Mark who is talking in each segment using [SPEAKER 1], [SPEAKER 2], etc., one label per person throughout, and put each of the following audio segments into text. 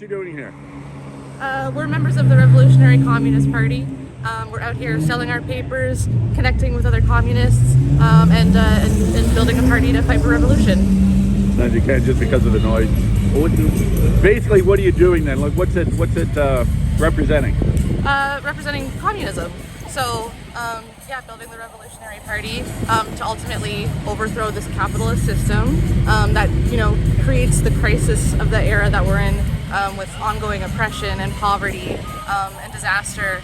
[SPEAKER 1] What you doing here?
[SPEAKER 2] We're members of the Revolutionary Communist Party. We're out here selling our papers, connecting with other communists, and building a party to fight for revolution.
[SPEAKER 1] No, you can't just because of the noise. Basically, what are you doing then? Like, what's it representing?
[SPEAKER 2] Representing communism. So, building the Revolutionary Party to ultimately overthrow this capitalist system that creates the crisis of the era that we're in, with ongoing oppression and poverty and disaster.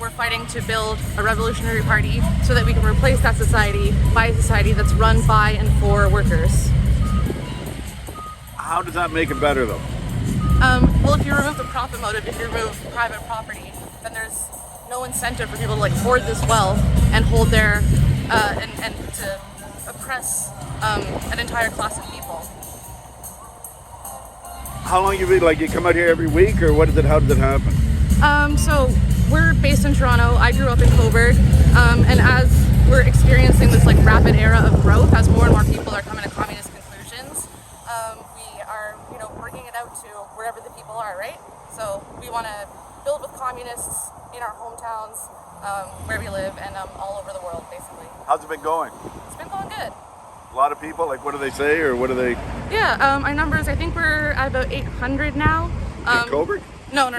[SPEAKER 2] We're fighting to build a revolutionary party so that we can replace that society by a society that's run by and for workers.
[SPEAKER 1] How does that make it better, though?
[SPEAKER 2] Well, if you remove the profit motive, if you remove private property, then there's no incentive for people to hold this wealth and hold their and to oppress an entire class of people.
[SPEAKER 1] How long you been, you come out here every week, or what is it? How does it happen?
[SPEAKER 2] So we're based in Toronto. I grew up in Cobourg, and as we're experiencing this rapid era of growth, as more and more people are coming to communist conclusions, we are working it out to wherever the people are, right? So we want to build with communists in our hometowns, where we live, and all over the world, basically.
[SPEAKER 1] How's it been going?
[SPEAKER 2] It's been going good.
[SPEAKER 1] A lot of people, what do they say, or what do they?
[SPEAKER 2] Yeah, our numbers, I think we're at about 800 now.
[SPEAKER 1] In Cobourg?
[SPEAKER 2] No, in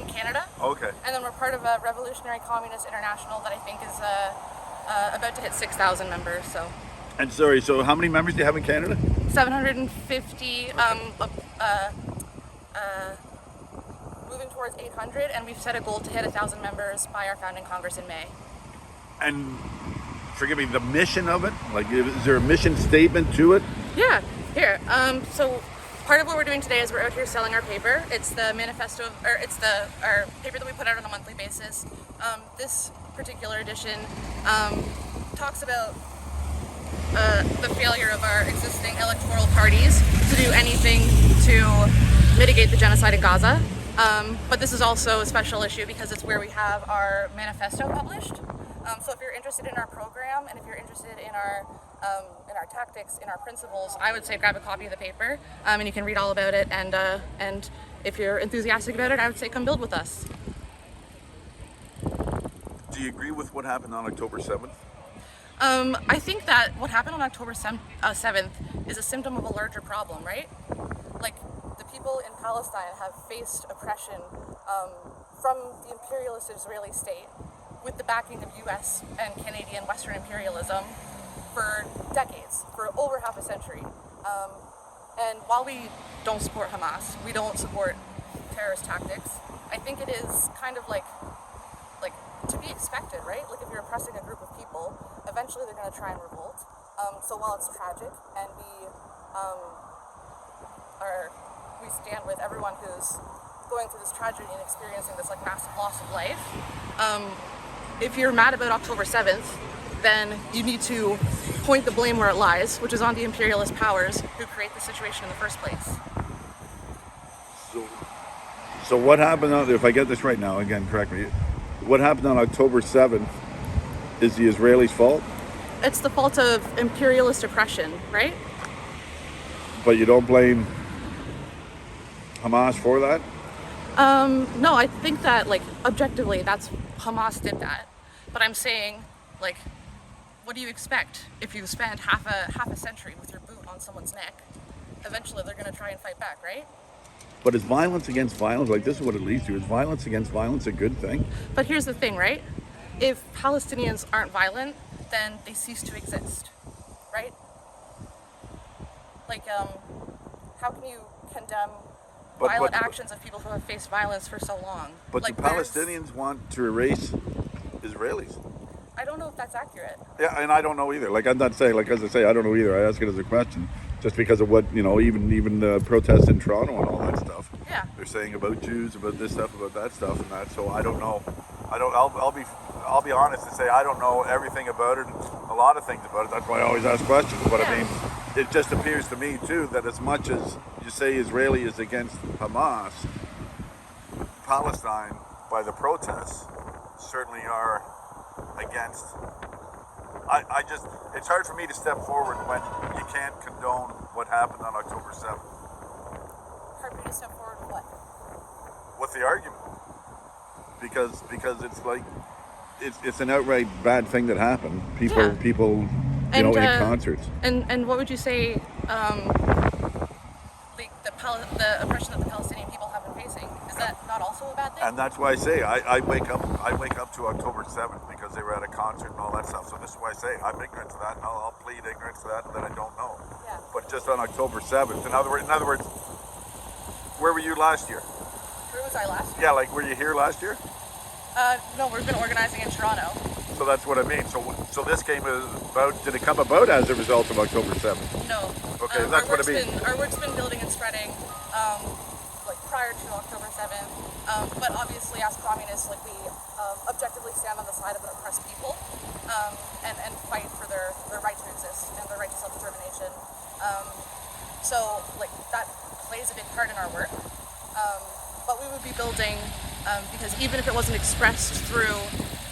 [SPEAKER 2] Canada.
[SPEAKER 1] Okay.
[SPEAKER 2] And then we're part of a Revolutionary Communist International that I think is about to hit 6,000 members. So.
[SPEAKER 1] And sorry, so how many members do you have in Canada?
[SPEAKER 2] 750. Moving towards 800, and we've set a goal to hit 1,000 members by our founding Congress in May.
[SPEAKER 1] And forgive me, the mission of it? Is there a mission statement to it?
[SPEAKER 2] Yeah, here. So part of what we're doing today is we're out here selling our paper. It's the manifesto, or it's our paper that we put out on a monthly basis. This particular edition talks about the failure of our existing electoral parties to do anything to mitigate the genocide in Gaza. But this is also a special issue because it's where we have our manifesto published. So if you're interested in our program, and if you're interested in our tactics, in our principles, I would say grab a copy of the paper, and you can read all about it. And if you're enthusiastic about it, I would say come build with us.
[SPEAKER 1] Do you agree with what happened on October 7th?
[SPEAKER 2] I think that what happened on October 7th is a symptom of a larger problem, right? The people in Palestine have faced oppression from the imperialist Israeli state with the backing of US and Canadian Western imperialism for decades, for over half a century. And while we don't support Hamas, we don't support terrorist tactics, I think it is kind of like to be expected, right? If you're oppressing a group of people, eventually they're going to try and revolt. So while it's tragic, and we stand with everyone who's going through this tragedy and experiencing this massive loss of life, if you're mad about October 7th, then you need to point the blame where it lies, which is on the imperialist powers who create the situation in the first place.
[SPEAKER 1] So what happened if I get this right now, again, correct me, what happened on October 7th is the Israelis' fault?
[SPEAKER 2] It's the fault of imperialist oppression, right?
[SPEAKER 1] But you don't blame Hamas for that?
[SPEAKER 2] No, I think that, objectively, that's Hamas did that. But I'm saying, what do you expect if you spend half a century with your boot on someone's neck? Eventually, they're going to try and fight back, right?
[SPEAKER 1] But is violence against violence, this is what it leads to, is violence against violence a good thing?
[SPEAKER 2] But here's the thing, right? If Palestinians aren't violent, then they cease to exist, right? How can you condemn violent actions of people who have faced violence for so long?
[SPEAKER 1] But the Palestinians want to erase Israelis.
[SPEAKER 2] I don't know if that's accurate.
[SPEAKER 1] Yeah, and I don't know either. I'm not saying, as I say, I don't know either. I ask it as a question, just because of what, even the protests in Toronto and all that stuff.
[SPEAKER 2] Yeah.
[SPEAKER 1] They're saying about Jews, about this stuff, about that stuff, and that. So I don't know. I'll be honest and say I don't know everything about it, a lot of things about it. That's why I always ask questions. But
[SPEAKER 2] yeah.
[SPEAKER 1] I mean, it just appears to me too that as much as you say Israeli is against Hamas, Palestine, by the protests, certainly are against. It's hard for me to step forward when you can't condone what happened on October 7th.
[SPEAKER 2] Hard for me to step forward with what?
[SPEAKER 1] what's the argument? Because it's like it's an outright bad thing that happened.
[SPEAKER 2] Yeah.
[SPEAKER 1] People,
[SPEAKER 2] And
[SPEAKER 1] in concerts.
[SPEAKER 2] and what would you say? The oppression that the Palestinian people have been facing, is that not also a bad thing?
[SPEAKER 1] And that's why I say I wake up to October 7th because they were at a concert and all that stuff. So this is why I say I'm ignorant to that, and I'll plead ignorance to that, and that I don't know.
[SPEAKER 2] Yeah.
[SPEAKER 1] But just on October 7th, in other words, where were you last year?
[SPEAKER 2] Where was I last year?
[SPEAKER 1] Yeah, like were you here last year?
[SPEAKER 2] No, we've been organizing in Toronto.
[SPEAKER 1] So that's what I mean. So this came about. Did it come about as a result of October 7th?
[SPEAKER 2] No.
[SPEAKER 1] Okay, that's what I mean.
[SPEAKER 2] Our work's been building and spreading, like prior to October 7th. But obviously, as communists, like we objectively stand on the side of an oppressed people, and fight for their right to exist and their right to self-determination. So like that plays a big part in our work. But we would be building, because even if it wasn't expressed through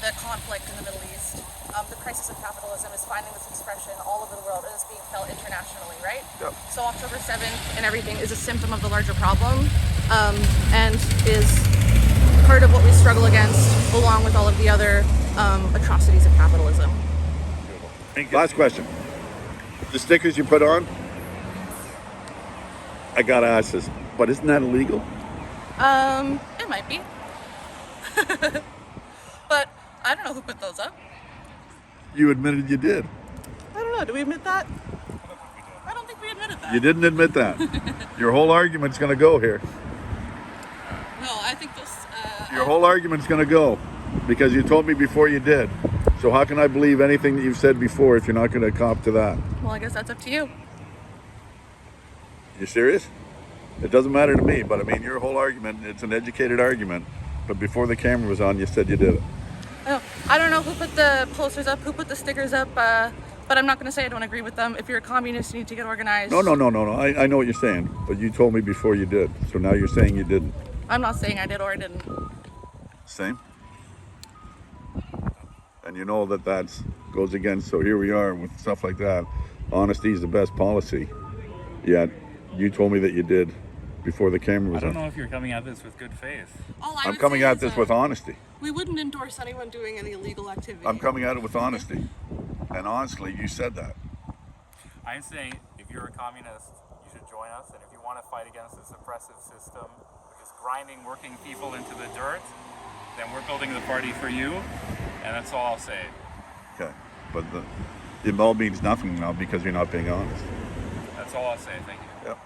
[SPEAKER 2] the conflict in the Middle East, the crisis of capitalism is finding this expression all over the world and is being felt internationally, right?
[SPEAKER 1] Yep.
[SPEAKER 2] So October 7th and everything is a symptom of the larger problem, and is part of what we struggle against, along with all of the other atrocities of capitalism.
[SPEAKER 1] Last question. The stickers you put on, I gotta ask this, but isn't that illegal?
[SPEAKER 2] It might be. But I don't know who put those up.
[SPEAKER 1] You admitted you did.
[SPEAKER 2] I don't know. Do we admit that? I don't think we admitted that.
[SPEAKER 1] You didn't admit that. Your whole argument's gonna go here.
[SPEAKER 2] No, I think this.
[SPEAKER 1] Your whole argument's gonna go because you told me before you did. So how can I believe anything that you've said before if you're not gonna cop to that?
[SPEAKER 2] Well, I guess that's up to you.
[SPEAKER 1] You serious? It doesn't matter to me, but I mean, your whole argument, it's an educated argument, but before the camera was on, you said you did it.
[SPEAKER 2] I don't know who put the posters up, who put the stickers up, but I'm not going to say I don't agree with them. If you're a communist, you need to get organized.
[SPEAKER 1] No. I know what you're saying, but you told me before you did, so now you're saying you didn't.
[SPEAKER 2] I'm not saying I did or I didn't.
[SPEAKER 1] Same. And you know that goes against, so here we are with stuff like that. Honesty is the best policy, yet you told me that you did before the camera was on.
[SPEAKER 3] I don't know if you're coming at this with good faith.
[SPEAKER 1] I'm coming at this with honesty.
[SPEAKER 2] We wouldn't endorse anyone doing any illegal activity.
[SPEAKER 1] I'm coming at it with honesty. And honestly, you said that.
[SPEAKER 3] I'm saying if you're a communist, you should join us. And if you want to fight against this oppressive system, which is grinding working people into the dirt, then we're building the party for you. And that's all I'll say.
[SPEAKER 1] Okay. But it all means nothing now because you're not being honest.
[SPEAKER 3] That's all I'll say. Thank you.
[SPEAKER 1] Yep.